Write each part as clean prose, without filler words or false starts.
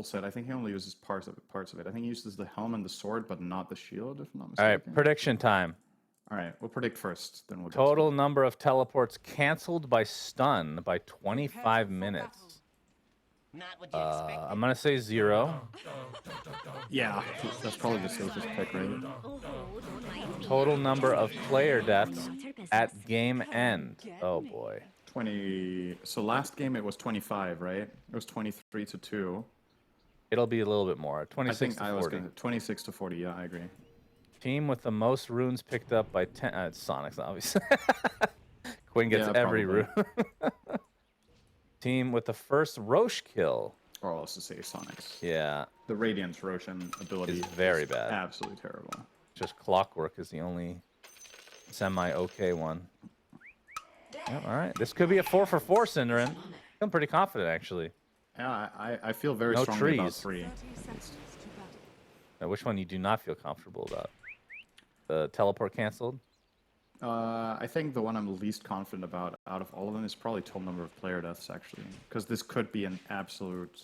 set. I think he only uses parts of it. I think he uses the helm and the sword, but not the shield, if I'm not All mistaken. right, prediction time. All right, we'll predict first, then we'll get Total to number of teleports canceled by stun by 25 minutes. I'm gonna say 0. Yeah, that's probably the safest pick, right? Total number of player deaths at game end. Oh boy. 20. So last game it was 25, right? It was 23-2. It'll be a little bit more. 26 to 40. 26 to 40. Yeah, I agree. Team with the most runes picked up by 10. It's Soniqs, obviously. Quinn gets every rune. Team with the first Roche kill. Or I'll also say Soniqs. Yeah. The Radiance Roshan ability is very bad. Absolutely terrible. Just Clockwork is the only semi-okay one. Yep, all right. This could be a 4 for 4, Cinderin. I'm pretty confident, actually. Yeah, I feel very strongly about 3. Now, which one you do not feel comfortable about? The teleport canceled? I think the one I'm least confident about out of all of them is probably total number of player deaths, actually. Because this could be an absolute...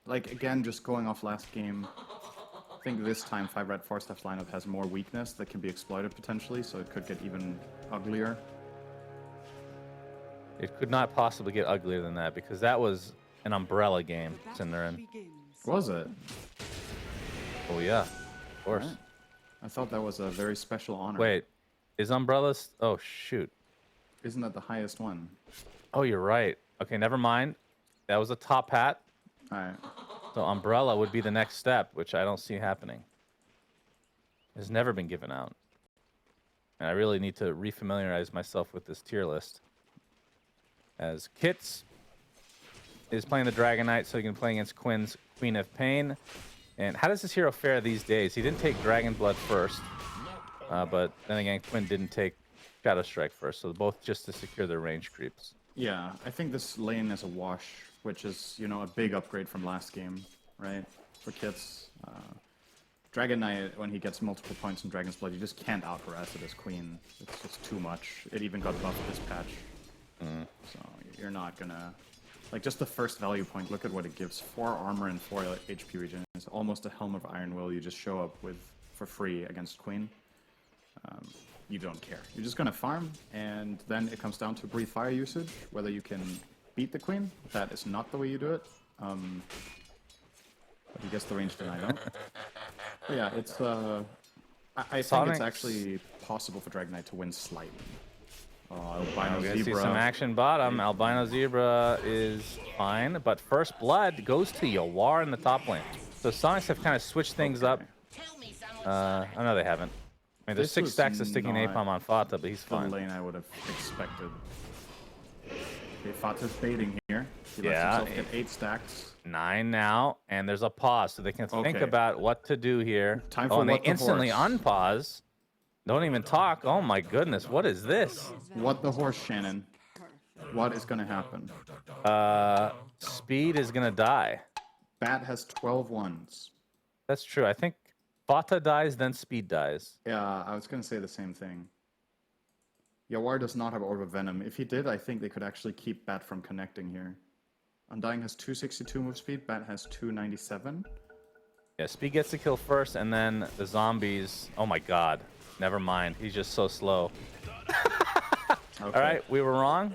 Like, again, just going off last game, I think this time 5RATFORCESTAFF's lineup has more weakness that can be exploited potentially, so it could get even uglier. It could not possibly get uglier than that, because that was an umbrella game, Cinderin. Was it? Oh, yeah. Of course. Right. I thought that was a very special honor. Wait. Is umbrellas... Oh, shoot. Isn't that the highest one? Oh, you're right. Okay, never mind. That was a top hat. All right. So umbrella would be the next step, which I don't see happening. It's never been given out. And I really need to refamiliarize myself with this tier list. As Kits is playing the Dragon Knight, so he can play against Quinn's Queen of Pain. And how does this hero fare these days? He didn't take Dragon Blood first. But then again, Quinn didn't take Shadow Strike first, so both just to secure their range creeps. Yeah, I think this lane is a wash, which is, you know, a big upgrade from last game, right? For Kits. Dragon Knight, when he gets multiple points in Dragon's Blood, you just can't out-harass it as Queen. It's just too much. It even got buffed this patch. So you're not gonna... Like, just the first value point, look at what it gives. 4 armor and 4 HP regen. It's almost a Helm of Iron Will you just show up with for free against Queen. You don't care. You're just gonna farm, and then it comes down to Breathe Fire usage, whether you can beat the Queen. That is not the way you do it. But he gets the range deny, though. But yeah, it's I think it's actually possible for Dragon Knight to win slightly. Albino Zebra. See some action bottom. Albino Zebra is fine, but first blood goes to Yawar in the top lane. So Sonics have kind of switched things up. I know they haven't. I mean, there's 6 stacks of sticking napalm on Fata, but he's fine. The lane I would have expected. Okay, Fata's baiting here. He lets himself get 8 stacks. 9 now, and there's a pause, so they can think about what to do here. Time for and they instantly unpause. Don't even talk. Oh my goodness, what is this? What the horse, Shannon? What is going to happen? Speed is going to die. Bat has 12 ones. That's true. I think Fata dies, then Speed dies. Yeah, I was going to say the same thing. Yawar does not have Orb of Venom. If he did, I think they could actually keep Bat from connecting here. Undying has 262 move speed, Bat has 297. Yeah, Speed gets the kill first, and then the zombies... Oh my god. Never mind. He's just so slow. All right, we were wrong.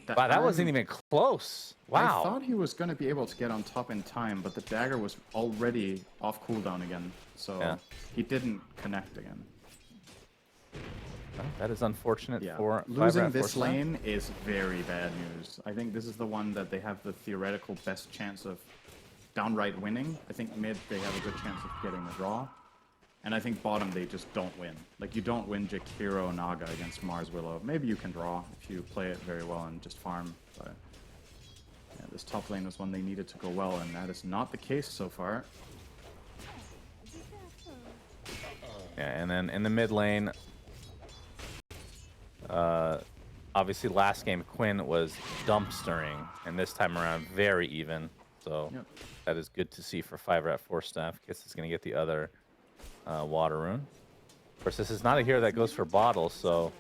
Wow, that wasn't even close. Wow. I thought he was going to be able to get on top in time, but the dagger was already off cooldown again. So he didn't connect again. Well, that is unfortunate for losing this lane is very bad news. I think this is the one that they have the theoretical best chance of downright winning. I think mid, they have a good chance of getting the draw. And I think bottom, they just don't win. Like, you don't win Jakiro Naga against Mars Willow. Maybe you can draw if you play it very well and just farm. But yeah, this top lane was one they needed to go well, and that is not the case so far. Yeah, and then in the mid lane, obviously last game Quinn was dumpstering, and this time around very even. So that is good to see for 5RATFORCESTAFF. Kiss is going to get the other water rune. Of course, this is not a hero that goes for bottles, so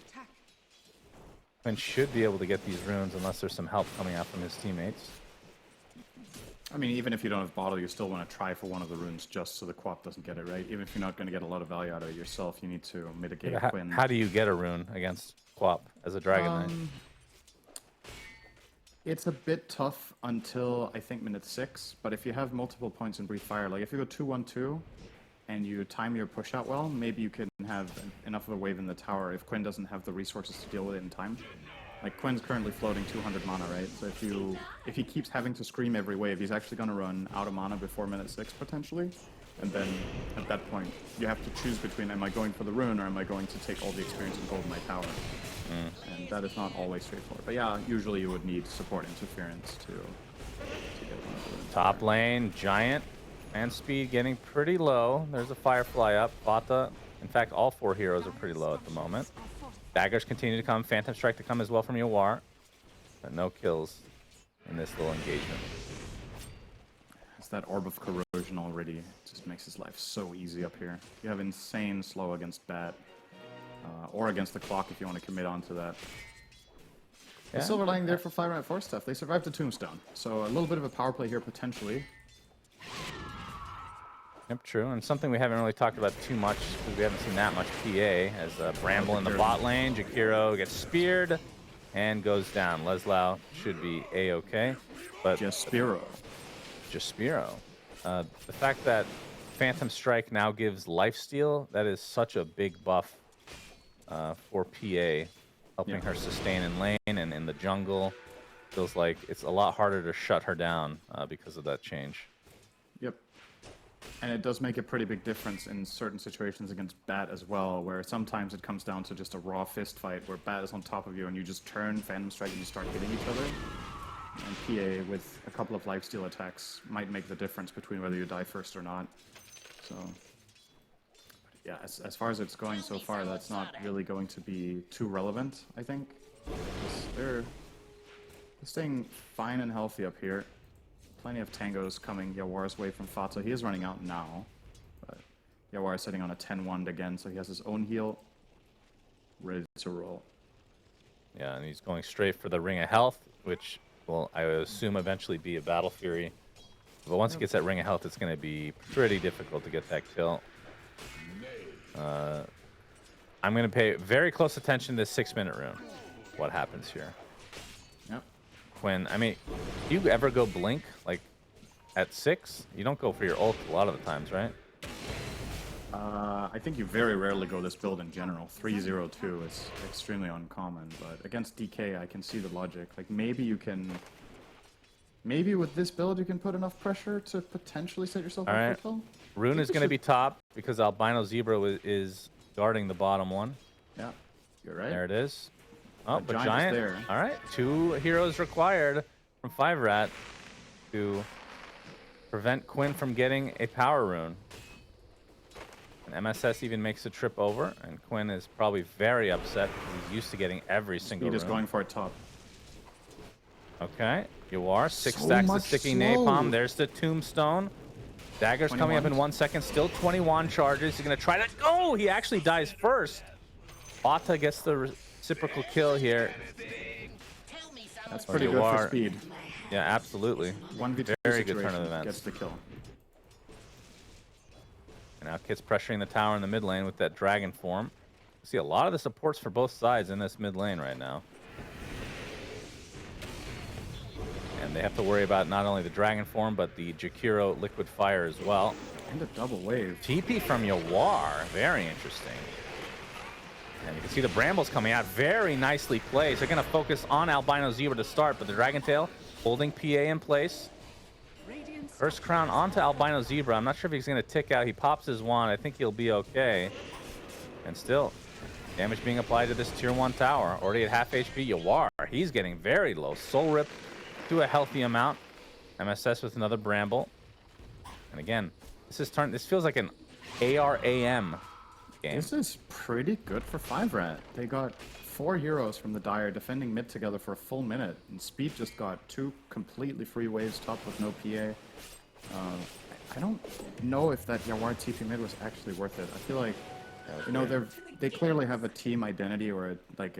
Quinn should be able to get these runes unless there's some help coming out from his teammates. I mean, even if you don't have bottle, you still want to try for one of the runes just so the Quap doesn't get it, right? Even if you're not going to get a lot of value out of it yourself, you need to mitigate Quinn. How do you get a rune against Quap as a Dragon Knight? It's a bit tough until, I think, minute 6, but if you have multiple points in Breathe Fire, like if you go 2-1-2 and you time your push out well, maybe you can have enough of a wave in the tower if Quinn doesn't have the resources to deal with it in time. Like, Quinn's currently floating 200 mana, right? So if he keeps having to scream every wave, he's actually going to run out of mana before minute 6, potentially. And then, at that point, you have to choose between, am I going for the rune, or am I going to take all the experience and gold in my tower? And that is not always straightforward. But yeah, usually you would need support interference to get one of the runes. Top lane, Giant, and Speed getting pretty low. There's a Firefly up. Vata, in fact, all 4 heroes are pretty low at the moment. Daggers continue to come, Phantom Strike to come as well from Yawar, but no kills in this little engagement. It's that Orb of Corrosion already. It just makes his life so easy up here. You have insane slow against Bat, or against the clock if you want to commit onto that. Yeah. The Silver Lining there for 5RATFORCESTAFF. They survived the Tombstone, so a little bit of a power play here potentially. Yep, true, and something we haven't really talked about too much because we haven't seen that much PA as Bramble in the bot lane. Jakiro gets speared and goes down. Leslau should be A-okay, but Jaspiro. The fact that Phantom Strike now gives lifesteal, that is such a big buff for PA, helping her sustain in lane and in the jungle. Feels like it's a lot harder to shut her down because of that change. Yep. And it does make a pretty big difference in certain situations against Bat as well, where sometimes it comes down to just a raw fist fight where Bat is on top of you and you just turn Phantom Strike and you start hitting each other. And PA with a couple of lifesteal attacks might make the difference between whether you die first or not. So, yeah, as far as it's going so far, that's not really going to be too relevant, I think. They're staying fine and healthy up here. Plenty of tangos coming Yawar's way from Fata. He is running out now, but Yawar is sitting on a 10-1 again, so he has his own heal ready to roll. Yeah, and he's going straight for the Ring of Health, which will, I would assume, eventually be a Battle Fury. But once he gets that Ring of Health, it's going to be pretty difficult to get that kill. I'm going to pay very close attention to this 6-minute rune. What happens here? Yep. When, I mean, do you ever go blink, like, at 6? You don't go for your ult a lot of the times, right? I think you very rarely go this build in general. 3-0-2 is extremely uncommon, but against DK, I can see the logic. Like, maybe you can... Maybe with this build, you can put enough pressure to potentially set yourself up for kill? Rune is going to be top because Albino Zebra is guarding the bottom one. Yeah, you're right. There it is. Oh, The but Giant Giant. is there. All right, 2 heroes required from 5RAT to prevent Quinn from getting a power rune. And MSS even makes a trip over, and Quinn is probably very upset because he's used to getting every single rune. Speed is going for it top. Okay, you are. 6 So stacks of much sticky slow. napalm. There's the tombstone. Dagger's coming up in 1 second. Still 21 charges. He's going to try to... Oh, he actually dies first. Vata gets the reciprocal kill here. That's pretty good for speed. Yeah, absolutely. 1v2 Very good turn of situation events. gets the kill. And now Kit's pressuring the tower in the mid lane with that dragon form. See a lot of the supports for both sides in this mid lane right now. And they have to worry about not only the dragon form, but the Jakiro liquid fire as well. And a double wave. TP from Yawar, very interesting. And you can see the Brambles coming out, very nicely placed. They're going to focus on Albino Zebra to start, but the Dragon Tail holding PA in place. First crown onto Albino Zebra. I'm not sure if he's going to tick out. He pops his wand. I think he'll be okay. And still, damage being applied to this tier 1 tower. Already at half HP. Yawar, he's getting very low. Soul Rip to a healthy amount. MSS with another Bramble. And again, this feels like an ARAM game. This is pretty good for 5RAT. They got 4 heroes from the Dire defending mid together for a full minute, and Speed just got 2 completely free waves top with no PA. I don't know if that Yawar TP mid was actually worth it. I feel like, you know, they clearly have a team identity or like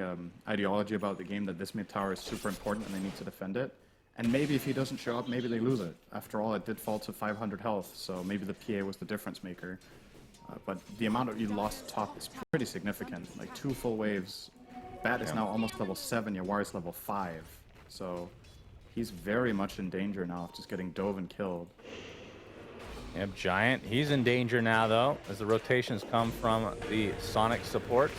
ideology about the game that this mid tower is super important and they need to defend it. And maybe if he doesn't show up, maybe they lose it. After all, it did fall to 500 health, so maybe the PA was the difference maker. But the amount of you lost top is pretty significant. Like 2 full waves. Bat is now almost level 7, Yawar is level 5. So he's very much in danger now of just getting dove and killed. Yep, Giant. He's in danger now, though, as the rotations come from the Sonic supports.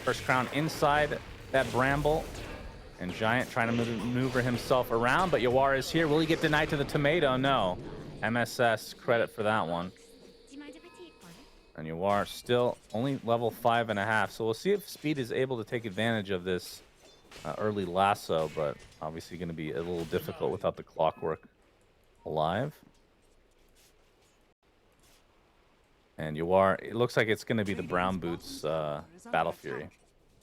First Crown inside that Bramble. And Giant trying to maneuver himself around, but Yawar is here. Will he get denied to the tomato? No. MSS credit for that one. And Yawar still only level 5.5. So we'll see if Speed is able to take advantage of this early lasso, but obviously going to be a little difficult without the Clockwork alive. And Yawar, it looks like it's going to be the Brown Boots Battle Fury.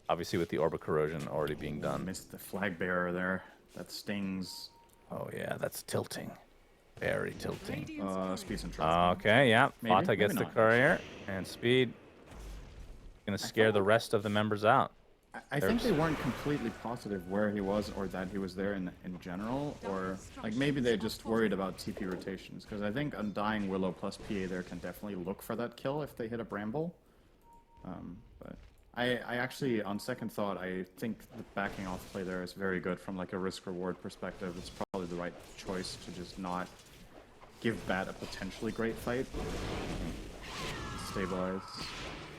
Obviously with the Orb of Corrosion already being done. Missed the flag bearer there. That stings. Oh yeah, that's tilting. Very tilting. Speed's in trouble. Okay, yeah. Maybe, Fata gets maybe the not. courier, and Speed gonna scare the rest of the members out. I think they weren't completely positive where he was or that he was there in general, or like maybe they just worried about TP rotations, because I think Undying Willow plus PA there can definitely look for that kill if they hit a Bramble. But I actually, on second thought, I think the backing off play there is very good from like a risk-reward perspective. It's probably the right choice to just not give Bat a potentially great fight. Stabilize.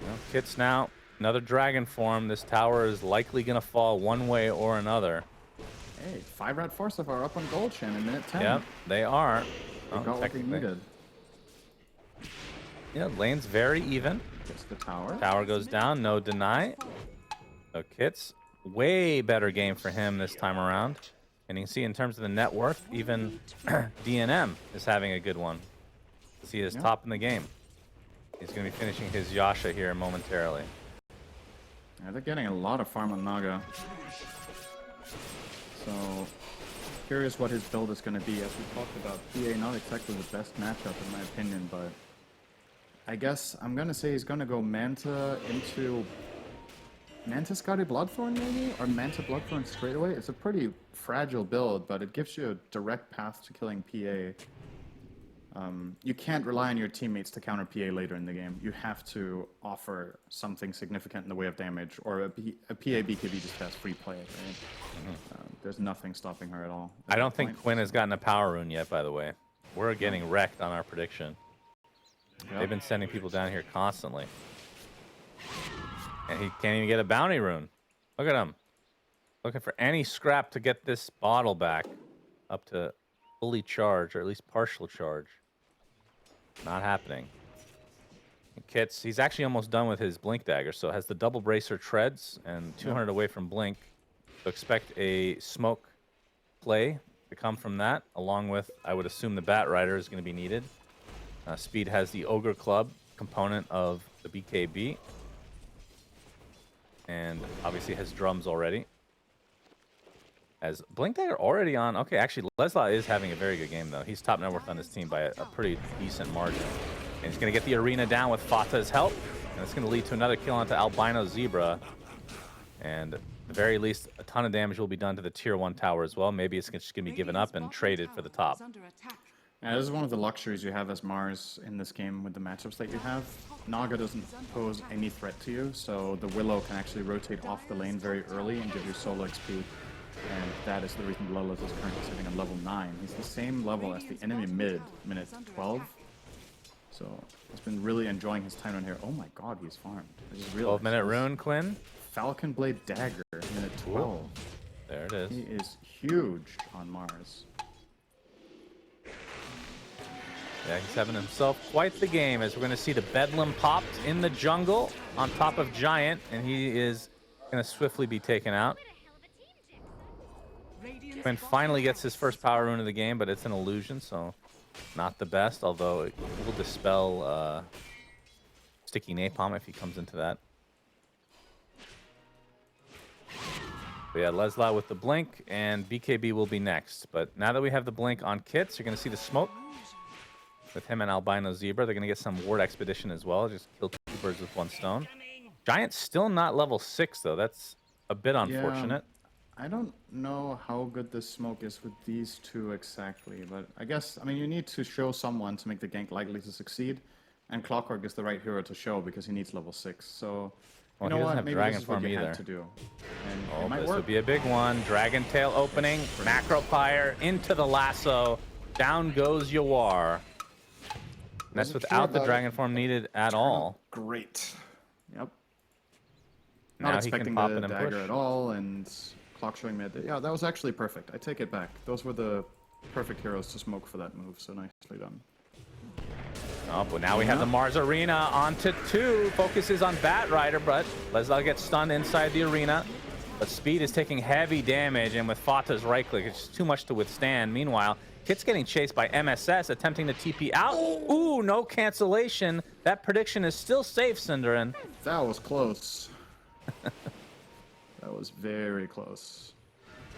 Well, Kits now. Another dragon form. This tower is likely going to fall one way or another. Hey, 5RATFORCESTAFF are up on gold chain in minute 10. Yep, they are. They got what they needed. Yeah, lane's very even. Gets the tower. Tower goes down, no deny. So Kits, way better game for him this time around. And you can see in terms of the net worth, even DNM is having a good one. He is top in the game. He's going to be finishing his Yasha here momentarily. Yeah, they're getting a lot of farm on Naga. So, curious what his build is going to be. As we talked about, PA not exactly the best matchup in my opinion, but I guess I'm going to say he's going to go Manta into Manta Scotty Bloodthorn maybe? Or Manta Bloodthorn straight away? It's a pretty fragile build, but it gives you a direct path to killing PA. You can't rely on your teammates to counter PA later in the game. You have to offer something significant in the way of damage, or a PA BKB just has free play, right? There's nothing stopping her at all. I don't think Quinn has gotten a power rune yet, by the way. We're getting wrecked on our prediction. Yep. They've been sending people down here constantly. And he can't even get a bounty rune. Look at him. Looking for any scrap to get this bottle back up to fully charge, or at least partial charge. Not happening. And Kits, he's actually almost done with his Blink Dagger, so has the double bracer treads and 200 away from Blink. So expect a smoke play to come from that, along with, I would assume, the Bat Rider is going to be needed. Speed has the Ogre Club component of the BKB. And obviously has drums already. As Blink Dagger already on... Okay, actually, Lesla is having a very good game, though. He's top net worth on his team by a pretty decent margin. And he's going to get the arena down with Fata's help. And it's going to lead to another kill onto Albino Zebra. And at the very least, a ton of damage will be done to the Tier 1 tower as well. Maybe it's just going to be given up and traded for the top. Yeah, this is one of the luxuries you have as Mars in this game with the matchups that you have. Naga doesn't pose any threat to you, so the Willow can actually rotate off the lane very early and give you solo XP. And that is the reason Lilith is currently sitting at level 9. He's the same level as the enemy mid, minute 12. So he's been really enjoying his time on here. Oh my god, he's farmed. 12-minute rune, Quinn. Falcon Blade Dagger, minute 12. Ooh. There it is. He is huge on Mars. Yeah, he's having himself quite the game, as we're going to see the Bedlam popped in the jungle on top of Giant, and he is going to swiftly be taken out. Quinn finally gets his first power rune of the game, but it's an illusion, so not the best, although it will dispel Sticky Napalm if he comes into that. But yeah, Lesla with the blink, and BKB will be next. But now that we have the blink on Kits, you're going to see the smoke with him and Albino Zebra. They're going to get some Ward Expedition as well. Just kill 2 birds with 1 stone. Giant's still not level 6, though. That's a bit unfortunate. I don't know how good this smoke is with these two exactly, but I guess, I mean, you need to show someone to make the gank likely to succeed, and Clockwork is the right hero to show because he needs level 6, so... Well, you know he doesn't what? have Maybe Dragon this is what Form you either. had to do. And Oh, it might this work. would be a big one. Dragon Tail opening, Macro Pyre into the lasso. Down goes Yawar. And that's without the Dragon Form needed at all. Great. Yep. Now Not he can expecting pop the it and dagger push. at all, and clock showing mid. Yeah, that was actually perfect. I take it back. Those were the perfect heroes to smoke for that move, so nicely done. Oh, but now we have the Mars Arena onto 2. Focuses on Bat Rider, but Leslie gets stunned inside the arena. But Speed is taking heavy damage, and with Fata's right click, it's just too much to withstand. Meanwhile, Kit's getting chased by MSS, attempting to TP out. Ooh, no cancellation. That prediction is still safe, Cinderin. That was close. That was very close.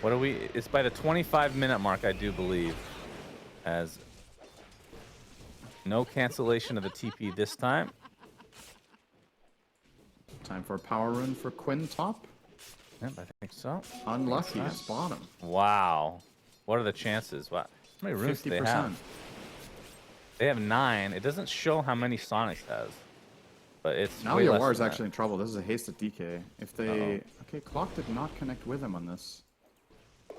What are we? It's by the 25-minute mark, I do believe. As no cancellation of the TP this time. Time for a power rune for Quinn top. Yep, I think so. Unlucky, it's bottom. Wow. What are the chances? Wow. How many runes do they have? They have 9. It doesn't show how many Soniqs has. But it's now way less Yawar is than actually in trouble. This is a hasted DK. If they... Okay, Clock did not connect with him on this. I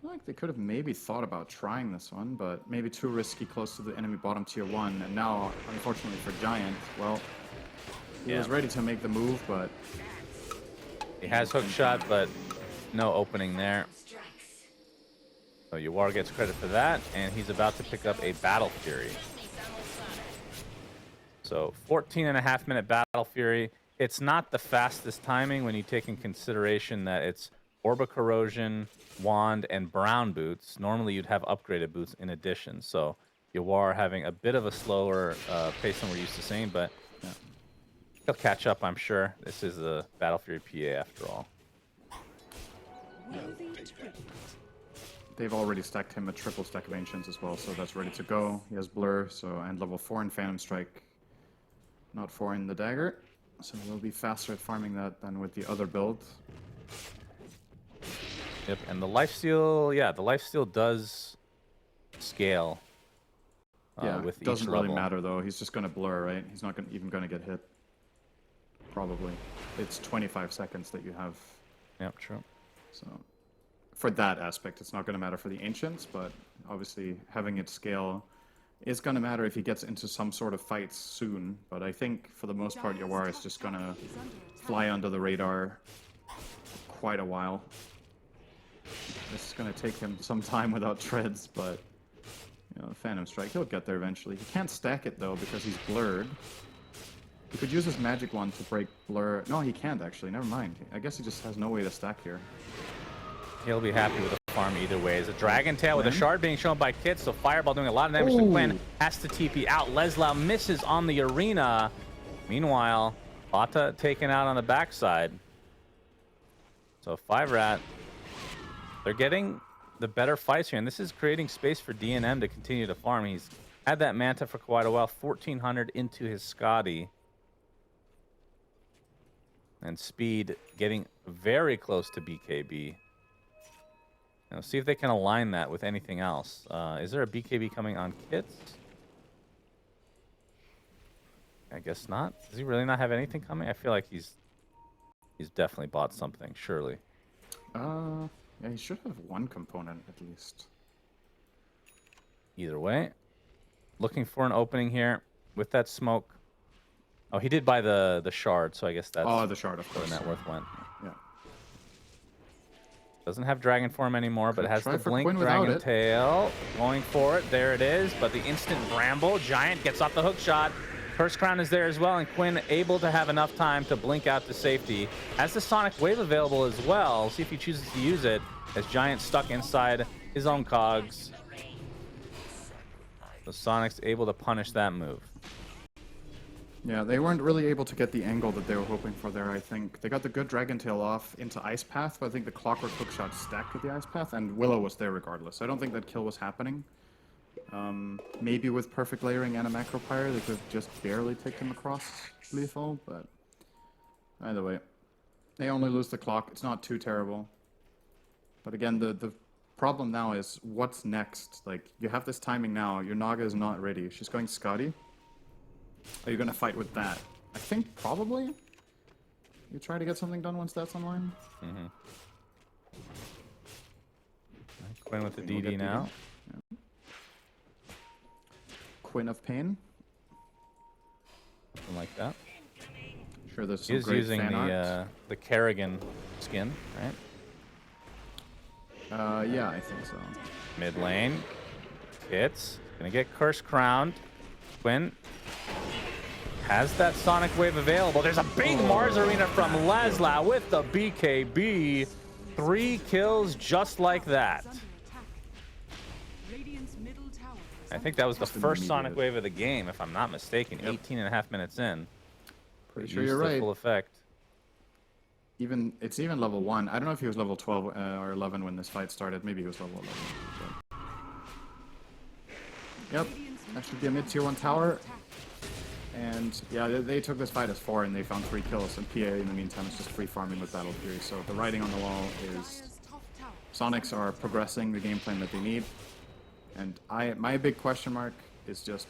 feel like they could have maybe thought about trying this one, but maybe too risky close to the enemy bottom tier 1. And now, unfortunately for Giant, well, he was ready to make the move, but... He has hook shot, but no opening there. So Yawar gets credit for that, and he's about to pick up a Battle Fury. So 14.5-minute Battle Fury. It's not the fastest timing when you take in consideration that it's Orba Corrosion, Wand, and Brown boots. Normally you'd have upgraded boots in addition. So Yawar having a bit of a slower pace than we're used to seeing, but he'll catch up, I'm sure. This is a Battle Fury PA after all. They've already stacked him a triple stack of Ancients as well, so that's ready to go. He has Blur, so and level 4 in Phantom Strike. Not 4 in the Dagger, so he'll be faster at farming that than with the other build. Yep, and the lifesteal, yeah, the lifesteal does scale with each doesn't level. really matter though. He's just gonna blur, right? He's not even gonna get hit. Probably. It's 25 seconds that you have. Yep, true. So for that aspect, it's not gonna matter for the Ancients, but obviously having it scale is gonna matter if he gets into some sort of fights soon. But I think for the most part, Yawar is just gonna fly under the radar quite a while. This is going to take him some time without treads, but you know, Phantom Strike, he'll get there eventually. He can't stack it though because he's blurred. He could use his magic wand to break blur. No, he can't actually. Never mind. I guess he just has no way to stack here. He'll be happy with the farm either way. It's a Dragon Tail with a shard being shown by Kit, so Fireball doing a lot of damage to Quinn. Has to TP out. Leslau misses on the arena. Meanwhile, Fata taken out on the backside. So 5RAT, they're getting the better fights here, and this is creating space for DNM to continue to farm. He's had that Manta for quite a while, 1,400 into his Scotty. And Speed getting very close to BKB. Now, see if they can align that with anything else. Is there a BKB coming on Kits? I guess not. Does he really not have anything coming? I feel like he's definitely bought something, surely. Yeah, he should have one component at least. Either way, looking for an opening here with that smoke. Oh, he did buy the shard, so I guess that's the shard, of course. where net worth went. Yeah. Doesn't have Dragon Form anymore, but it has the Blink Quinn Dragon Tail. Going for it. There it is. But the instant Bramble. Giant gets off the hook shot. Curse Crown is there as well, and Quinn able to have enough time to blink out to safety. Has the Sonic Wave available as well. See if he chooses to use it, as Giant stuck inside his own cogs. So Sonic's able to punish that move. Yeah, they weren't really able to get the angle that they were hoping for there, I think. They got the good Dragon Tail off into Ice Path, but I think the Clockwork hookshot stacked with the Ice Path, and Willow was there regardless. I don't think that kill was happening. Maybe with perfect layering and a Macro Pyre, they could have just barely taken him across lethal, but either way. They only lose the clock. It's not too terrible. But again, the problem now is what's next? Like, you have this timing now. Your Naga is not ready. She's going Scotty. Are you going to fight with that? I think probably. You try to get something done once that's online. Mm-hmm. Quinn with the DD now. Yeah. Quinn of Pain. Something like that. Sure, there's some He's great using fan art. the Kerrigan skin, right? Yeah, I think so. Mid lane. Hits. Gonna get Curse Crowned. Quinn has that Sonic Wave available. There's a big Mars Arena from Laszlo with the BKB. 3 kills just like that. I think that was the first Sonic Wave of the game, if I'm not mistaken. 18.5 minutes in. Pretty sure you're right. Full effect. It's even level 1. I don't know if he was level 12 or 11 when this fight started. Maybe he was level 11. So. Yep, that should be a mid-tier 1 tower. And yeah, they took this fight as 4 and they found 3 kills. And PA in the meantime is just free farming with Battle Fury. So the writing on the wall is Soniqs are progressing the game plan that they need. And my big question mark is just,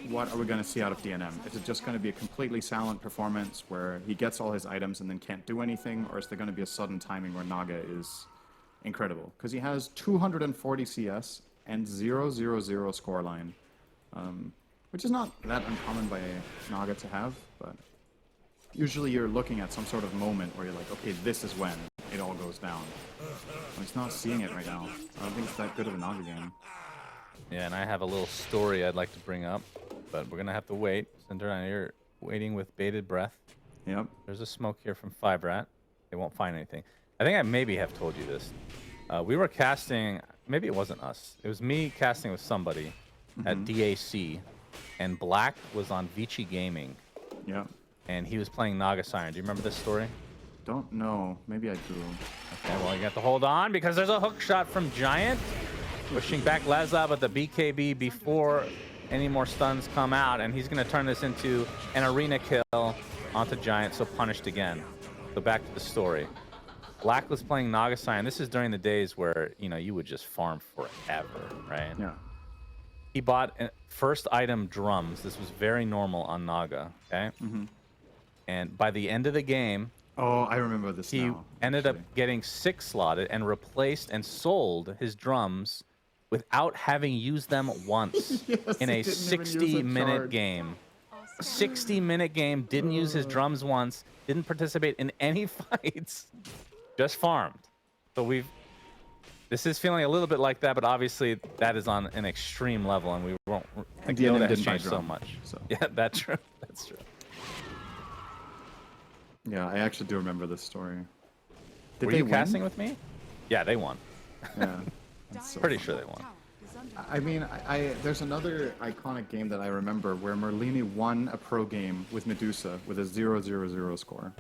what are we going to see out of DNM? Is it just going to be a completely silent performance where he gets all his items and then can't do anything? Or is there going to be a sudden timing where Naga is incredible? Because he has 240 CS and 000 scoreline, which is not that uncommon by Naga to have, but usually you're looking at some sort of moment where you're like, okay, this is when it all goes down. Well, he's not seeing it right now. I don't think it's that good of a Naga game. Yeah, and I have a little story I'd like to bring up, but we're going to have to wait. Cinder, you're waiting with bated breath. Yep. There's a smoke here from 5RAT. They won't find anything. I think I maybe have told you this. We were casting, maybe it wasn't us. It was me casting with somebody at DAC, and Black was on Vici Gaming. Yeah. And he was playing Naga Siren. Do you remember this story? Don't know. Maybe I do. Okay, well, you got to hold on because there's a hook shot from Giant. Pushing back Laszlo at the BKB before any more stuns come out, and he's going to turn this into an arena kill onto Giant, so punished again. So back to the story. Black was playing Naga Siren. This is during the days where, you know, you would just farm forever, right? Yeah. He bought first item drums. This was very normal on Naga, okay? And by the end of the game, oh, I remember this he now, ended up getting 6 slotted and replaced and sold his drums without having used them once in a 60-minute game. 60-minute game, didn't use his drums once, didn't participate in any fights, just farmed. So this is feeling a little bit like that, but obviously that is on an extreme level, and we won't. And DNM didn't change buy so drum, much. So. Yeah, that's true. That's true. Yeah, I actually do remember this story. Were you casting with me? Yeah, they won. Yeah. So pretty sure they won. I mean, there's another iconic game that I remember where Merlini won a pro game with Medusa with a 000 score.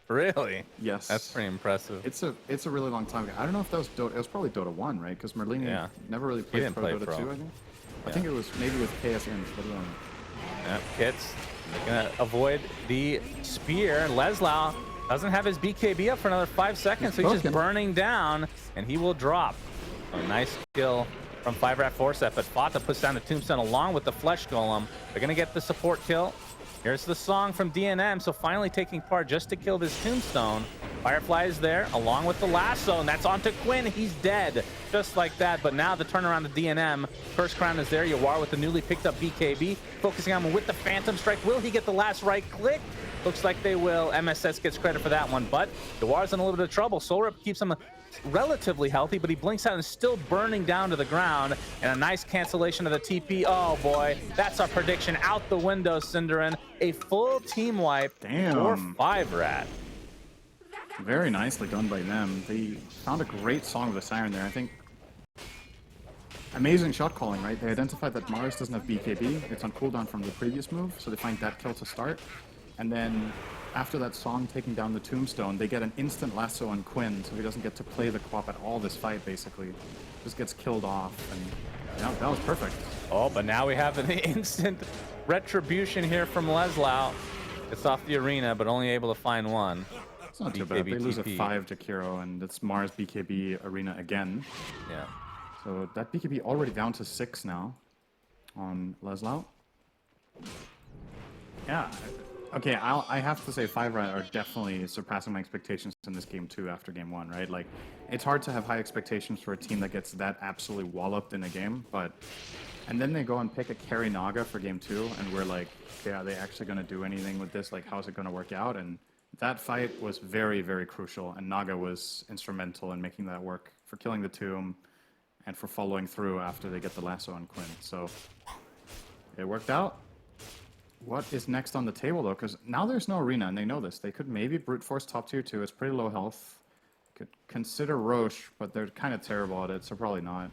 Really? Yes. That's pretty impressive. It's a really long time ago. I don't know if that was Dota. It was probably Dota 1, right? Because Merlini never really played pro Dota 2, I think. I think it was maybe with KSN. Yeah, Kits gonna avoid the spear. Laszlo doesn't have his BKB up for another 5 seconds, so he's just burning down, and he will drop. A nice kill from 5RATFORCESTAFF, but Fata puts down the tombstone along with the flesh golem. They're gonna get the support kill. Here's the song from DNM, so finally taking part just to kill this tombstone. Firefly is there along with the lasso, and that's onto Quinn. He's dead just like that. But now the turnaround to DNM. First crown is there. Yawar with the newly picked up BKB, focusing on him with the Phantom Strike. Will he get the last right click? Looks like they will. MSS gets credit for that one, but Yawar's in a little bit of trouble. Solar keeps him relatively healthy, but he blinks out and is still burning down to the ground. And a nice cancellation of the TP. Oh boy, that's our prediction out the window, Cinderin. A full team wipe for 5RAT. Very nicely done by them. They found a great song with the siren there. I think amazing shot calling, right? They identified that Mars doesn't have BKB. It's on cooldown from the previous move, so they find that kill to start. And then after that song taking down the tombstone, they get an instant lasso on Quinn, so he doesn't get to play the Quap at all this fight, basically. Just gets killed off, and yeah, that was perfect. Oh, but now we have an instant retribution here from Laszlo. It's off the arena, but only able to find one. It's not too bad. BKB They lose a TP. 5 to Kiro, and it's Mars BKB Arena again. Yeah. So that BKB already down to 6 now on Leslau. Yeah. Okay, I have to say 5RAT are definitely surpassing my expectations in this game too after game 1, right? Like, it's hard to have high expectations for a team that gets that absolutely walloped in a game, but... And then they go and pick a carry Naga for game 2, and we're like, okay, are they actually going to do anything with this? Like, how's it going to work out? And that fight was very, very crucial, and Naga was instrumental in making that work, for killing the tomb, and for following through after they get the lasso on Quinn. So, it worked out. What is next on the table, though? Because now there's no arena, and they know this. They could maybe brute force top tier 2. It's pretty low health. Could consider Roche, but they're kind of terrible at it, so probably not.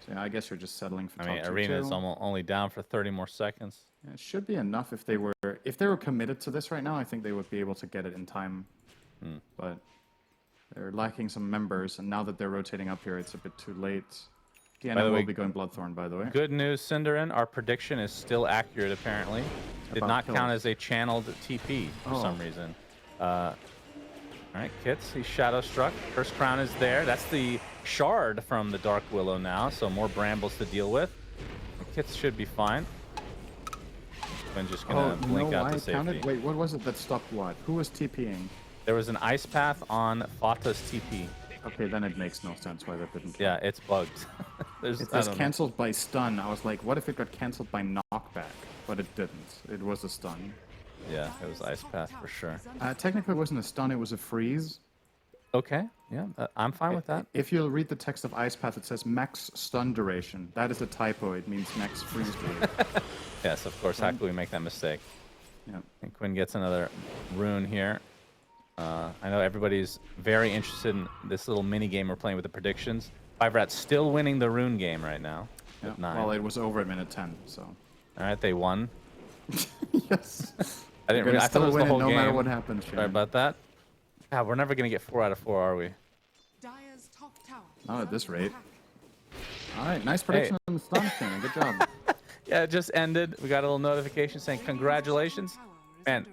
So yeah, I guess you're just settling for top tier 2. Arena is only down for 30 more seconds. Yeah, it should be enough if they were committed to this right now. I think they would be able to get it in time. But they're lacking some members, and now that they're rotating up here, it's a bit too late. DNM will be going Bloodthorn, by the way. Good news, Cinderin. Our prediction is still accurate, apparently. Did not count as a channeled TP for some reason. All right, Kits, he's Shadow Struck. First crown is there. That's the shard from the Dark Willow now, so more brambles to deal with. Kits should be fine. I'm just going to blink out to safety. Wait, what was it that stopped what? Who was TPing? There was an ice path on Fata's TP. Okay, then it makes no sense why that didn't count. Yeah, it's bugged. It was cancelled by stun. I was like, what if it got cancelled by knockback? But it didn't. It was a stun. Yeah, it was ice path for sure. Technically, it wasn't a stun. It was a freeze. Okay, yeah, I'm fine with that. If you'll read the text of ice path, it says max stun duration. That is a typo. It means max freeze rate. Yes, of course. How could we make that mistake? Yeah. And Quinn gets another rune here. I know everybody's very interested in this little mini game we're playing with the predictions. 5RAT's still winning the rune game right now. Yeah. With 9. Well, it was over at minute 10, so. All right, they won. Yes. I didn't. I thought it was the whole no game. matter what happens. Sorry about that. God, we're never gonna get 4 out of 4, are we? Not at this rate. All right, nice prediction on the stun, Shannon. Good job. Yeah, it just ended. We got a little notification saying congratulations. And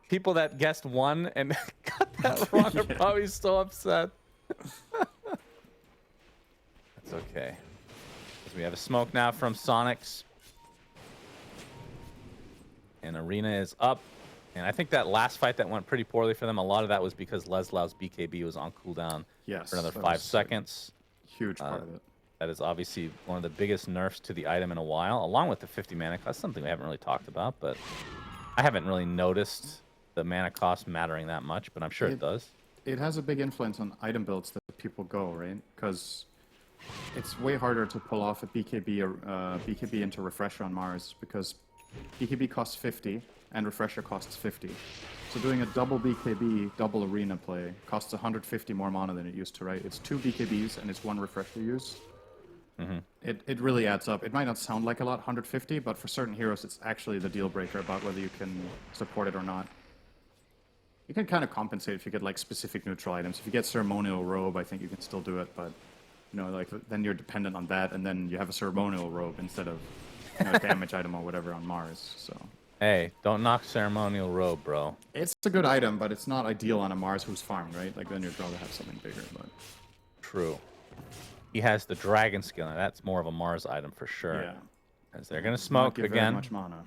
people that guessed 1 and got that wrong are probably so upset. That's okay. We have a smoke now from Soniqs. And Arena is up. And I think that last fight that went pretty poorly for them, a lot of that was because Leslau's BKB was on cooldown for another 5 seconds. Huge part of it. That is obviously one of the biggest nerfs to the item in a while, along with the 50 mana cost, something we haven't really talked about, but I haven't really noticed the mana cost mattering that much, but I'm sure it does. It has a big influence on item builds that people go, right? Because it's way harder to pull off a BKB into Refresher on Mars, because BKB costs 50 and Refresher costs 50. So doing a double BKB, double Arena play costs 150 more mana than it used to, right? It's 2 BKBs and it's 1 Refresher use. It really adds up. It might not sound like a lot, 150, but for certain heroes, it's actually the deal breaker about whether you can support it or not. You can kind of compensate if you get like specific neutral items. If you get Ceremonial Robe, I think you can still do it, but you know, like then you're dependent on that, and then you have a Ceremonial Robe instead of a damage item or whatever on Mars. So. Hey, don't knock Ceremonial Robe, bro. It's a good item, but it's not ideal on a Mars who's farmed, right? Like then you'd rather have something bigger. But true. He has the dragon skill, and that's more of a Mars item for sure. Yeah. As they're gonna smoke give again. Very much mana.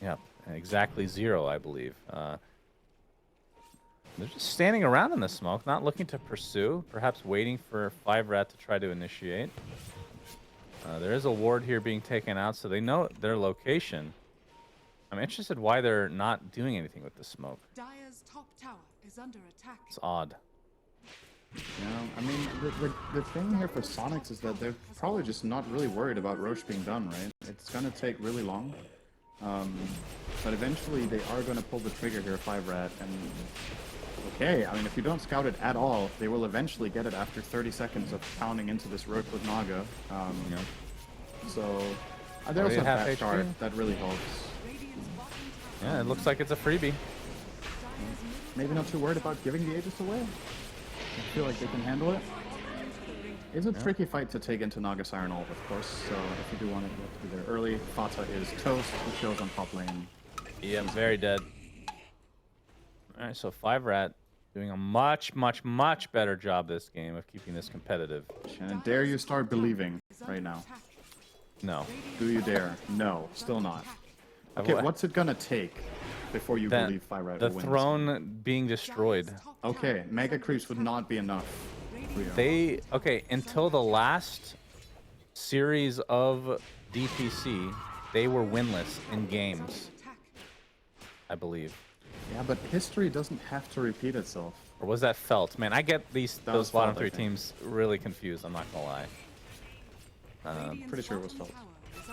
Yep, exactly 0, I believe. They're just standing around in the smoke, not looking to pursue. Perhaps waiting for 5RAT to try to initiate. There is a ward here being taken out, so they know their location. I'm interested why they're not doing anything with the smoke. Dire's top tower is under attack. It's odd. Yeah, I mean, the thing here for Soniqs is that they're probably just not really worried about Roche being done, right? It's going to take really long. But eventually they are going to pull the trigger here, 5RAT, and okay, I mean, if you don't scout it at all, they will eventually get it after 30 seconds of pounding into this rook with Naga. So, they also have that shard. That really helps. Yeah, it looks like it's a freebie. Maybe not too worried about giving the Aegis away. I feel like they can handle it. It's a tricky fight to take into Naga Siren Ult, of course, so if you do want it, you have to be there early. Fata is toast, he kills on top lane. Yeah, very dead. All right, so 5RAT doing a much better job this game of keeping this competitive. Shannon, dare you start believing right now? No. Do you dare? No, still not. Okay, what's it gonna take before you believe 5RAT the will win? throne being destroyed. Okay, mega creeps would not be enough. Okay, until the last series of DPC, they were winless in games, I believe. Yeah, but history doesn't have to repeat itself. Or was that Felt? Man, I get those bottom Felt, I three think. teams really confused, I'm not gonna lie. Pretty sure it was Felt.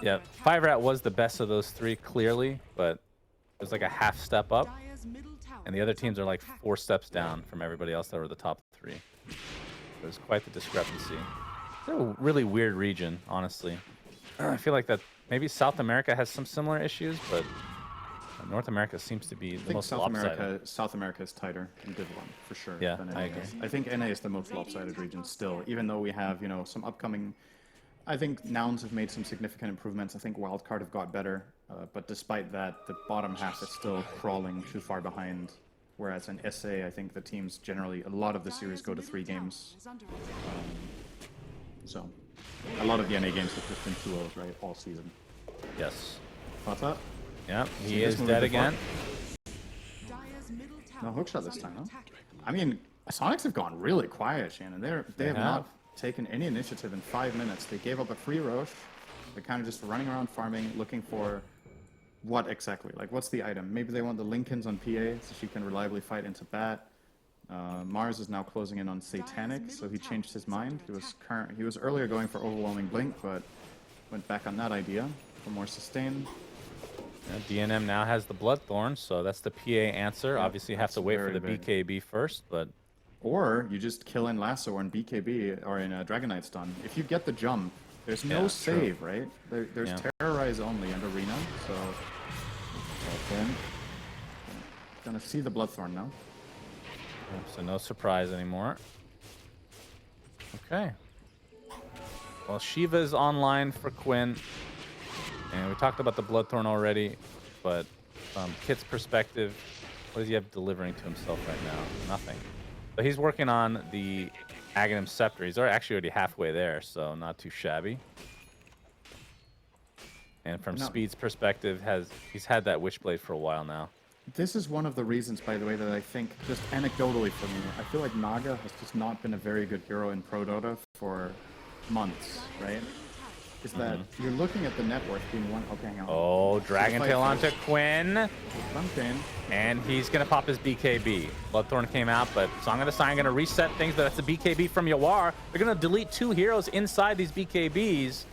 Yeah, 5RAT was the best of those three, clearly, but it was like a half step up. And the other teams are like 4 steps down from everybody else that were the top 3. It was quite the discrepancy. It's a really weird region, honestly. I feel like that maybe South America has some similar issues, but North America seems to be the most lopsided. South America is tighter in Div 1, for sure. Yeah, than I NA agree. is. I think NA is the most lopsided region still, even though we have, you know, some upcoming... I think Nouns have made some significant improvements. I think Wildcard have got better, but despite that, the bottom half is still crawling too far behind. Whereas in SA, I think the teams generally, a lot of the series go to 3 games. So, a lot of the NA games have just been 2-0s, right, all season. Yes. What's up? Yeah, he this is movie dead before? again. No hookshot this time, no? I mean, Soniqs have gone really quiet, Shannon. They have not taken any initiative in 5 minutes. They gave up a free Roche. They're kind of just running around farming, looking for what exactly? Like, what's the item? Maybe they want the Lincolns on PA so she can reliably fight into bat. Mars is now closing in on Satanic, so he changed his mind. He was earlier going for Overwhelming Blink, but went back on that idea for more sustain. Yeah, DNM now has the Bloodthorn, so that's the PA answer. Yeah, Obviously, you have to wait for the big. BKB first, but... Or you just kill in Lasso or in BKB or in Dragon Knight stun. If you get the jump, there's no save, right? There's Terrorize only and Arena, so... Okay. Gonna see the Bloodthorn now. So no surprise anymore. Okay. Well, Shiva is online for Quinn. And we talked about the Bloodthorn already, but from Kit's perspective, what does he have delivering to himself right now? Nothing. But he's working on the Aghanim Scepter. He's actually already halfway there, so not too shabby. And from Speed's perspective, he's had that Witchblade for a while now. This is one of the reasons, by the way, that I think, just anecdotally for me, I feel like Naga has just not been a very good hero in Pro Dota for months, right? Is that you're looking at the net worth being one... Okay, hang on. Oh, Dragon Tail onto Quinn. Quinn. And he's going to pop his BKB. Bloodthorn came out, but Song of the Sign going to reset things, but that's the BKB from Yawar. They're going to delete 2 heroes inside these BKBs.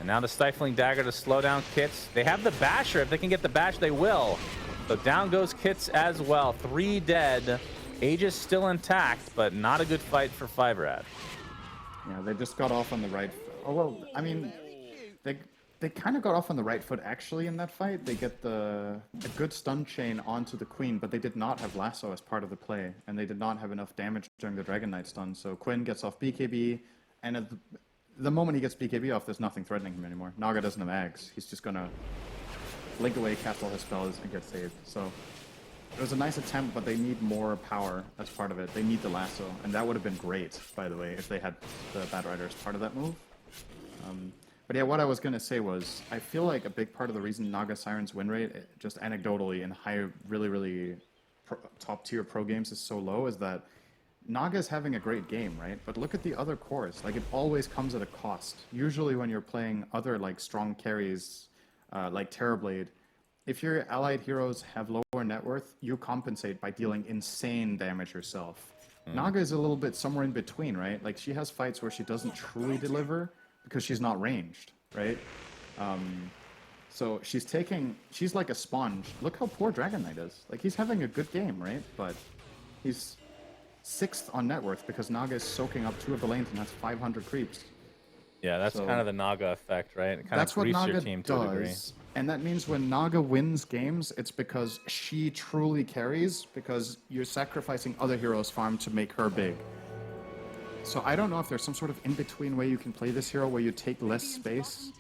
And now the Stifling Dagger to slow down Kits. They have the Basher. If they can get the Bash, they will. So down goes Kits as well. 3 dead. Aegis still intact, but not a good fight for 5RAT. Yeah, they just got off on the right... Oh, well, I mean, they kind of got off on the right foot, actually, in that fight. They get a good stun chain onto the Queen, but they did not have Lasso as part of the play, and they did not have enough damage during the Dragon Knight stun. So Quinn gets off BKB, and at the moment he gets BKB off, there's nothing threatening him anymore. Naga doesn't have Ags. He's just going to blink away, cast all his spells, and get saved. So it was a nice attempt, but they need more power as part of it. They need the Lasso, and that would have been great, by the way, if they had the Bad Rider as part of that move. But yeah, what I was going to say was, I feel like a big part of the reason Naga Siren's win rate, just anecdotally in high, really top-tier pro games is so low, is that Naga's having a great game, right? But look at the other cores. Like, it always comes at a cost. Usually when you're playing other, like, strong carries, like Terrorblade, if your allied heroes have lower net worth, you compensate by dealing insane damage yourself. Naga is a little bit somewhere in between, right? Like, she has fights where she doesn't truly deliver because she's not ranged, right? So she's like a sponge. Look how poor Dragon Knight is. Like, he's having a good game, right? But he's 6th on net worth because Naga is soaking up 2 of the lanes and has 500 creeps. Yeah, that's kind of the Naga effect, right? It kind That's of what griefs Naga your team to a degree. does. And that means when Naga wins games, it's because she truly carries, because you're sacrificing other heroes' farm to make her big. So I don't know if there's some sort of in-between way you can play this hero where you take less space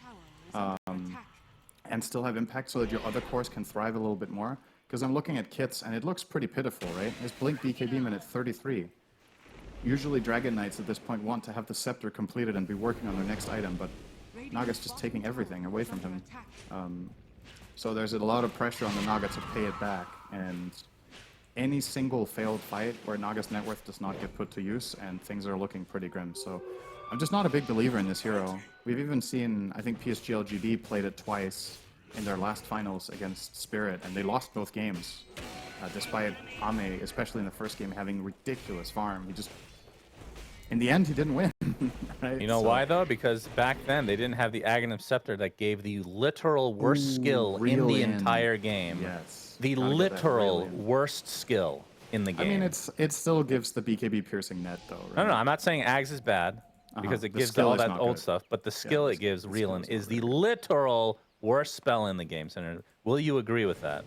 and still have impact so that your other cores can thrive a little bit more. Because I'm looking at kits, and it looks pretty pitiful, right? His Blink BKB minute 33. Usually Dragon Knights at this point want to have the Scepter completed and be working on their next item, but Naga's just taking everything away from him. So there's a lot of pressure on the Naga to pay it back, and any single failed fight where Naga's net worth does not get put to use, and things are looking pretty grim. So I'm just not a big believer in this hero. We've even seen, I think PSG LGD played it twice in their last finals against Spirit, and they lost both games, despite Ame, especially in the first game, having ridiculous farm. He just, in the end, he didn't win. Right? You know why though? Because back then they didn't have the Aghanim Scepter that gave the literal worst skill in the entire game. Yes. The literal worst skill in the game. I mean, it still gives the BKB piercing net though. Right? No, I'm not saying Ags is bad because it gives all that old stuff, but the skill it gives, Reelin, is the literal worst spell in the game. Senator, will you agree with that?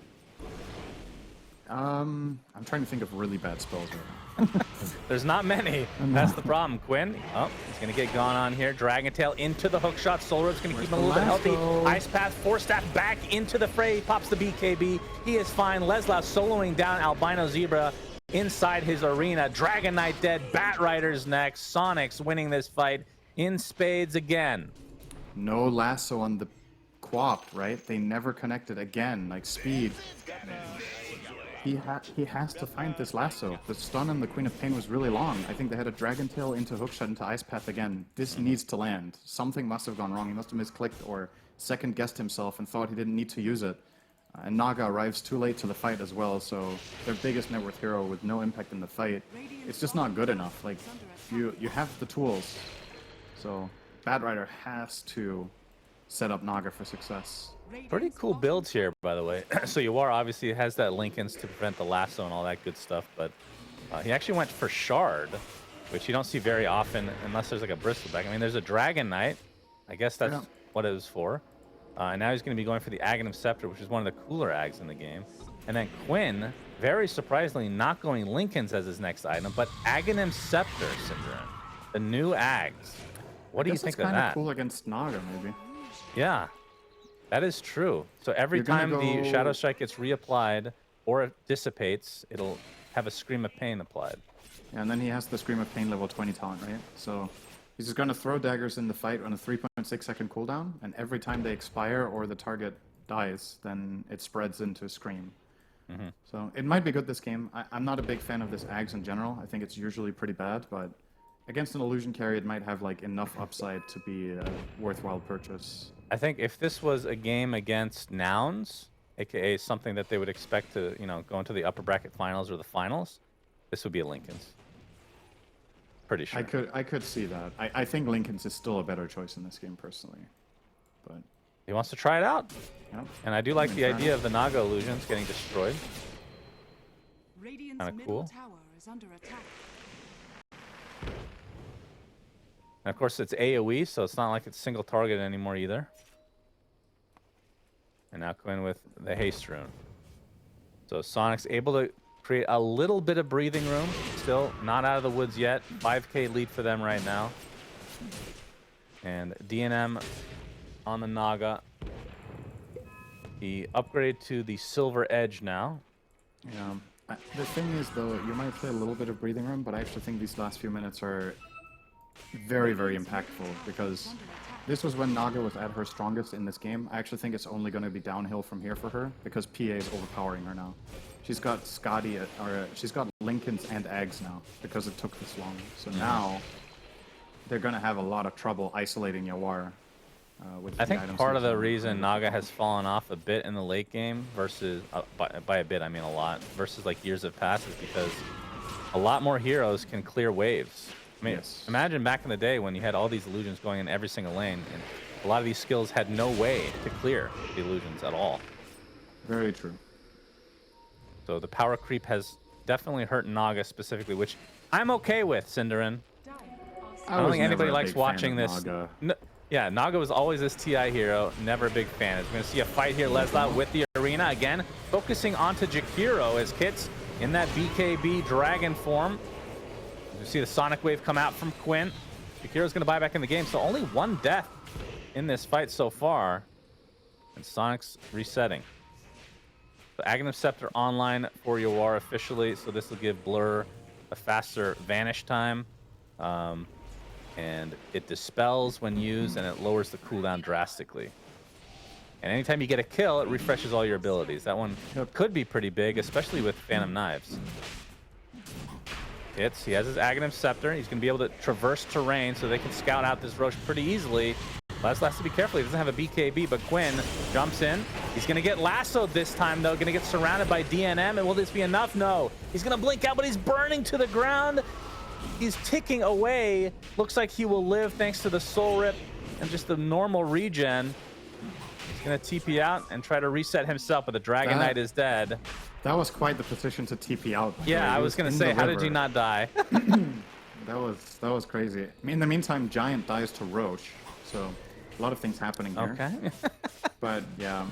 I'm trying to think of really bad spells right now. There's not many. That's the problem. Quinn, oh, he's going to get gone on here. Dragon Tail into the hook shot. Soul Road's going to keep him a little bit healthy. Ice Path, Force Staff back into the fray. He pops the BKB. He is fine. Lesla soloing down Albino Zebra inside his arena. Dragon Knight dead. Bat Rider's next. Soniqs winning this fight in spades again. No lasso on the Quap, right? They never connected again. Like speed. He has to find this lasso. The stun on the Queen of Pain was really long. I think they had a Dragon Tail into Hookshot into Ice Path again. This needs to land. Something must have gone wrong. He must have misclicked or second-guessed himself and thought he didn't need to use it. And Naga arrives too late to the fight as well, so their biggest net worth hero with no impact in the fight. It's just not good enough. Like, you have the tools. So Bat Rider has to set up Naga for success. Pretty cool builds here, by the way. So Yawar obviously has that Lincolns to prevent the lasso and all that good stuff, but he actually went for Shard, which you don't see very often unless there's like a Bristleback. I mean, there's a Dragon Knight. I guess that's what it was for. And now he's going to be going for the Aghanim Scepter, which is one of the cooler Ags in the game. And then Quinn, very surprisingly, not going Lincolns as his next item, but Aghanim Scepter Syndrome, the new Ags. What do you think of that? It's kind of cool against Naga, maybe. Yeah. That is true. So every time the Shadow Strike gets reapplied or it dissipates, it'll have a Scream of Pain applied. Yeah, and then he has the Scream of Pain level 20 talent, right? So he's just going to throw daggers in the fight on a 3.6 second cooldown, and every time they expire or the target dies, then it spreads into Scream. So it might be good this game. I'm not a big fan of this Ags in general. I think it's usually pretty bad, but against an illusion carry, it might have like enough upside to be a worthwhile purchase. I think if this was a game against Nouns, aka something that they would expect to, go into the upper bracket finals or the finals, this would be a Lincoln's. Pretty sure. I could see that. I think Lincoln's is still a better choice in this game personally, but he wants to try it out. Yeah. And I do like the idea of the Naga illusions getting destroyed. Radiant's middle tower is under attack. And of course, it's AoE, so it's not like it's single target anymore either. And now Quinn with the haste rune. So Soniqs able to create a little bit of breathing room. Still not out of the woods yet. 5k lead for them right now. And DNM on the Naga. He upgraded to the Silver Edge now. Yeah. The thing is, though, you might play a little bit of breathing room, but I actually think these last few minutes are very, very impactful, because this was when Naga was at her strongest in this game. I actually think it's only going to be downhill from here for her, because PA is overpowering her now. She's got Scotty, or she's got Lincolns and Ags now, because it took this long. So now they're going to have a lot of trouble isolating Yawar. I think part of the reason Naga has fallen off a bit in the late game versus, by a bit I mean a lot, versus like years of past, is because a lot more heroes can clear waves. I mean, imagine back in the day when you had all these illusions going in every single lane, and a lot of these skills had no way to clear the illusions at all. Very true. So the power creep has definitely hurt Naga specifically, which I'm okay with, Cinderin. I don't think anybody likes watching this. Yeah, Naga was always this TI hero, never a big fan. We're going to see a fight here, Lesla with the arena again, focusing onto Jakiro as Kit's in that BKB dragon form. You see the Sonic Wave come out from Quinn. Jakiro's going to buy back in the game, so only one death in this fight so far. And Sonic's resetting. So Aghanim Scepter online for Yawar officially, so this will give Blur a faster vanish time. And it dispels when used, and it lowers the cooldown drastically. And anytime you get a kill, it refreshes all your abilities. That one could be pretty big, especially with Phantom Knives. He has his Aghanim Scepter. He's going to be able to traverse terrain, so they can scout out this Roche pretty easily. Laz has to be careful. He doesn't have a BKB, but Quinn jumps in. He's going to get lassoed this time, though. Going to get surrounded by DNM. And will this be enough? No. He's going to blink out, but he's burning to the ground. He's ticking away. Looks like he will live thanks to the Soul Rip and just the normal regen. He's going to TP out and try to reset himself, but the Dragon Knight is dead. That was quite the position to TP out. Yeah, I was going to say, how did you not die? That was crazy. In the meantime, Giant dies to Roche, so a lot of things happening here. Okay. But yeah,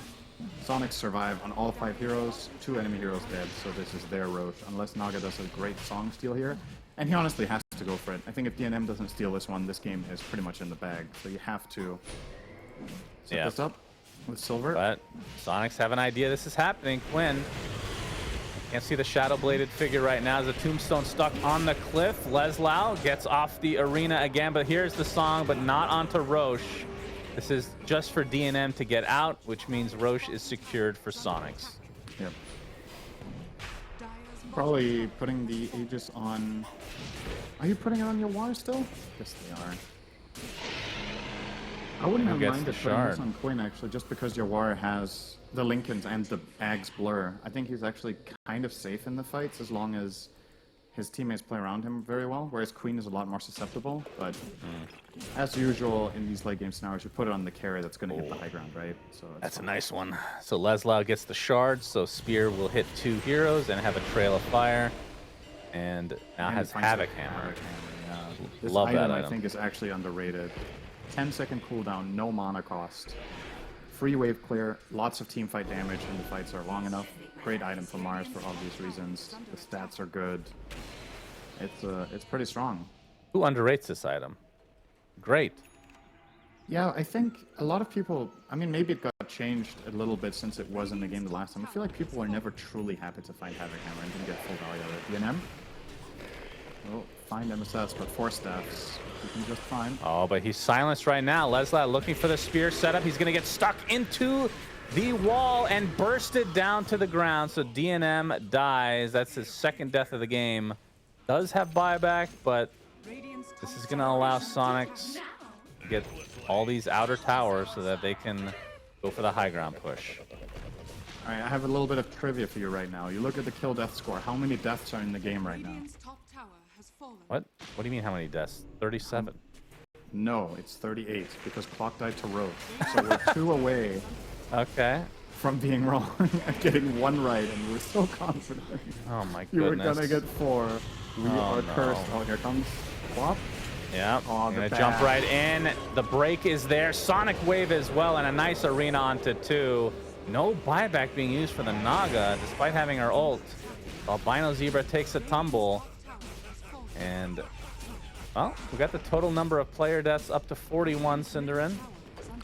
Soniqs survive on all 5 heroes, 2 enemy heroes dead, so this is their Roche, unless Naga does a great song steal here. And he honestly has to go for it. I think if DNM doesn't steal this one, this game is pretty much in the bag. So you have to set this up with Silver. But Soniqs have an idea this is happening. Quinn. Can't see the shadow-bladed figure right now. There's a tombstone stuck on the cliff. Leslau gets off the arena again, but here's the song, but not onto Roche. This is just for DNM to get out, which means Roche is secured for Soniqs. Yep. Probably putting the Aegis on... Are you putting it on your War still? Yes, they are. I wouldn't have minded putting this on Quinn, actually, just because your War has the Lincolns and the Ag's Blur. I think he's actually kind of safe in the fights as long as his teammates play around him very well, whereas Queen is a lot more susceptible. But as usual in these late game scenarios, you put it on the carry that's going to hit the high ground, right? So that's a nice one. So Leslau gets the shards, so Spear will hit 2 heroes and have a trail of fire. And now has Havoc Hammer. Yeah. This Love item, that item. I think, is actually underrated. 10-second cooldown, no mana cost. Free wave clear, lots of team fight damage, and the fights are long enough. Great item for Mars for obvious reasons. The stats are good. It's pretty strong. Who underrates this item? Great. Yeah, I think a lot of people, I mean, maybe it got changed a little bit since it was in the game the last time. I feel like people were never truly happy to find Havoc Hammer and didn't get full value out of it. DNM? Well, find MSS, but 4 staffs. You can just find. Oh, but he's silenced right now. Leslau looking for the spear setup. He's going to get stuck into the wall and bursted down to the ground. So DNM dies. That's his 2nd death of the game. Does have buyback, but this is going to allow Soniqs to get all these outer towers so that they can go for the high ground push. All right, I have a little bit of trivia for you right now. You look at the kill death score. How many deaths are in the game right now? What? What do you mean how many deaths? 37. No, it's 38 because Clock died to Roche. So we're 2 away from being wrong and getting 1 right, and we're so confident. Oh my goodness. You were gonna get 4. We are cursed. Oh, here comes Flop. Yeah, oh, gonna jump right in. The break is there. Sonic Wave as well, and a nice arena onto 2. No buyback being used for the Naga, despite having her ult. Albino Zebra takes a tumble. And, well, we got the total number of player deaths up to 41, Cinderin.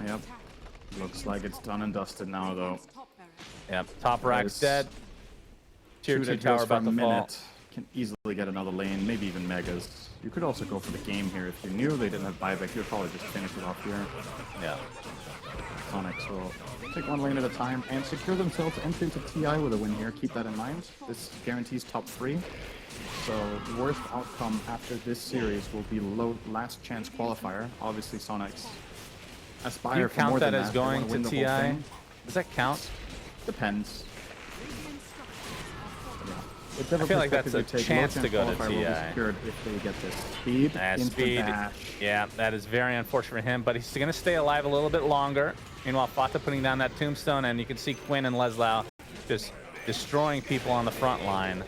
Yep. Looks like it's done and dusted now, though. Yep, top rack's dead. Tier 2 tower about to fall. Can easily get another lane, maybe even megas. You could also go for the game here. If you knew they didn't have buyback, you would probably just finish it off here. Yeah. Soniqs will take 1 lane at a time and secure themselves entry into TI with a win here. Keep that in mind. This guarantees top 3. So the worst outcome after this series will be last chance qualifier. Obviously, Soniqs aspire for more than that. Do you count that as going to TI? Does that count? Depends. I feel like that's a chance to go to TI. If they get this speed, speed. Yeah, that is very unfortunate for him, but he's going to stay alive a little bit longer. Meanwhile, Fata putting down that tombstone, and you can see Quinn and Leslau just destroying people on the front line.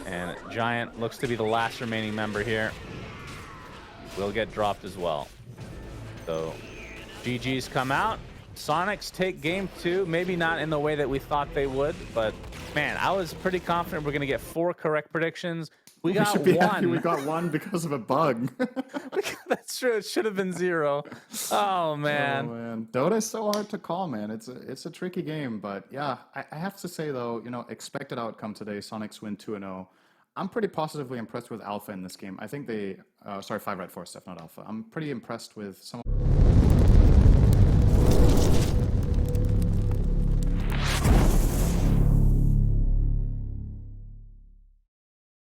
And Giant looks to be the last remaining member here. Will get dropped as well. So GG's come out. Soniqs take game 2. Maybe not in the way that we thought they would, but man, I was pretty confident we're going to get 4 correct predictions. We got should be happy we one. got one because of a bug. That's true. It should have been 0. Oh man. Oh man, Dota is so hard to call, man. It's a tricky game, but yeah, I have to say though, expected outcome today. Soniqs win 2-0. I'm pretty positively impressed with Alpha in this game. I think they, sorry, 5RATFORCESTAFF, not Alpha. I'm pretty impressed with some.